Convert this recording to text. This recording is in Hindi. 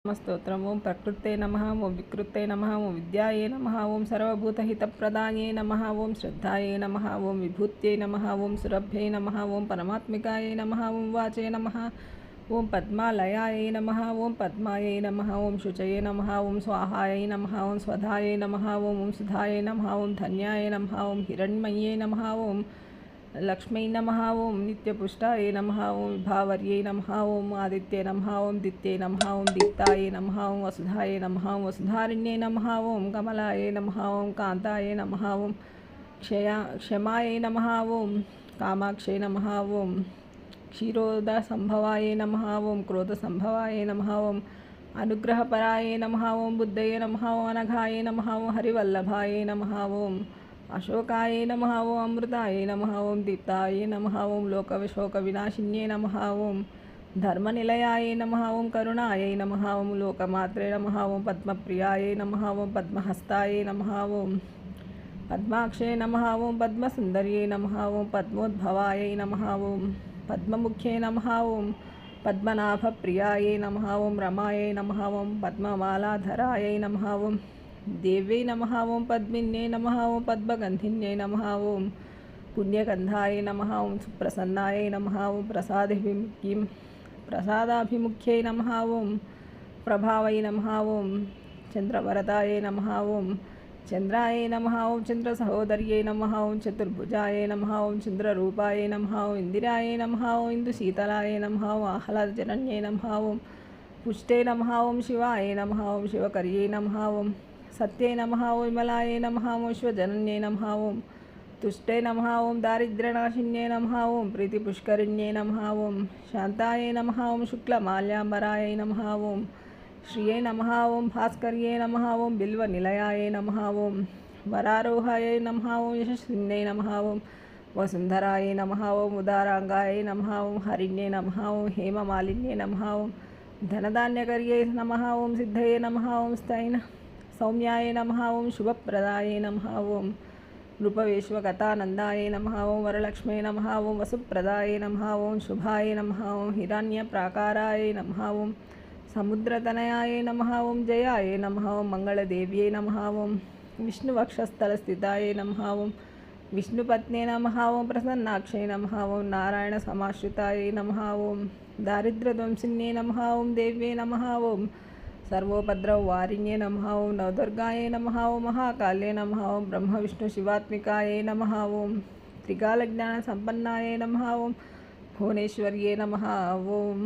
स्तोत्रम्। ओं प्रकृते नमः, ओं विकृते नमः, ओं विद्याये नमः, ओं सर्वभूतहितप्रदाये नमः, ओं श्रद्धाये नमः, ओं विभूत्यै नमः, ओं सुरभ्यै नमः, ओं परमात्मिकायै नमः, ओं वाचे नमः, ओं पद्मालयायै नमः, ओं पद्मायै नमः, ओं शुचये नमः, ओं स्वाहायै नमः, ओं स्वधायै नमः, ओं सुधायै नमः, ओं धन्याय नमः, ओं हिरण्मये नमः, ओं लक्ष्मी नमः, ओं नित्यपुष्टाय नमः, ओं विभावर्यै नमः, ओं आदित्ये नमः, ओं दित्ये नमः, ओं दीप्ताय नमः, ओं वसुधाय नमः, ओं वसुधारिण्ये नमः, ओं कमलाय नमः, ओं कान्ताय नमः, ओं क्षमाय नमः, ओं कामाक्षे नमः, ओं क्षीरोदसंभवाय नमः, ओं क्रोधसंभवाय नमः, ओं अनुग्रहपराय नमः, ओं बुद्धये नमः, ओं अनघाय नमः, ओं हरिवल्लभाय नमः, ओं अशोकाय नमः, ओं अमृताय नमः, ओं दीप्ताय नमः, ओं लोकविशोकविनाशिन्ये नमः, ओं धर्मनिलयाय नमः, ओं करुणाय नमः, ओं लोकमात्रे नमः, ओं पद्मप्रियाय नमः, ओं पद्महस्ताय नमः, ओं पद्माक्षे नमः, ओं पद्मसुन्दर्ये नमः, ओं पद्मोद्भवाय नमः, ओं पद्ममुख्ये नमः, ओं पद्मनाभप्रियाय नमः, ओं रमाय नमः, ओं पद्ममालाधराय नमः, ओं देव्यै नमः, ओं पद्मिन्ये नमः, ओं पद्मगन्धिन्ये नमः, ओं पुण्यगन्धाय नमः, ओं सुप्रसन्नाय नमः, ओं प्रसादाभिमुख्यै नमः, ओं प्रभावै नमः, ओं चन्द्रवरदाय नमः, ओं चन्द्राय नमः, ओं चन्द्रसहोदर्यै नमः, ओं चतुर्भुजाय नमः, ओं चन्द्ररूपाय नमः, ओं इन्दिराय नमः, ओं इन्दुशीतलाय नमः, ओं आह्लादजनन्यै नमः, ओं पुष्टे नमः, ओं शिवाय नमः, ओं शिवकर्यै नमः, ओं सत्ये नमः, ओं विमलाय नमः, ओं विश्वजनन्ये नमः, ओं तुष्टे नमः, ओं दारिद्र्यनाशिन्ये नमः, ओं प्रीतिपुष्करिण्ये नमः, ओं शान्ताय नमः, ओं शुक्लमाल्याम्बराय नमः, ओं श्रिये नमः, ओं भास्कर्ये नमः, ओं बिल्वनिलयाय नमः, ओं वरारोहाय नमः, ओं यशस्विन्ये नमः, ओं वसुन्धराय नमः, ओं उदाराङ्गाय नमः, ओं हरिण्ये नमः, ओं हेममालिन्ये नमः, ओं धनधान्यकर्ये नमः, ओं सिद्धये नमः, ओं सौम्याय नमः, ओं शुभप्रदाय नमः, ओं नृपवेश्वगतानन्दाय नमः, ओं वरलक्ष्मे नमः, ओं वसुप्रदाय नमः, ओं शुभाय नमः, ओं हिरण्यप्राकाराय नमः, ओं समुद्रतनयाय नमः, ओं जयाय नमः, ओं मङ्गलदेव्यै नमः, ओं विष्णुवक्षस्थलस्थिताय नमः, ओं विष्णुपत्न्ये नमः, ओं प्रसन्नाक्षे नमः, ओं नारायणसमाश्रिताय नमः, ओं दारिद्र्यध्वंसिन्ये नमः, ओं देव्ये नमः, ओं सर्वोपद्रववारिण्ये नमः, ओं नवदुर्गायै नमः, ओं महाकाल्ये नमः, ओं ब्रह्मविष्णुशिवात्मिकायै नमः, ओं त्रिकालज्ञानसम्पन्नायै नमः, ओं भुवनेश्वर्ये नमः, ओं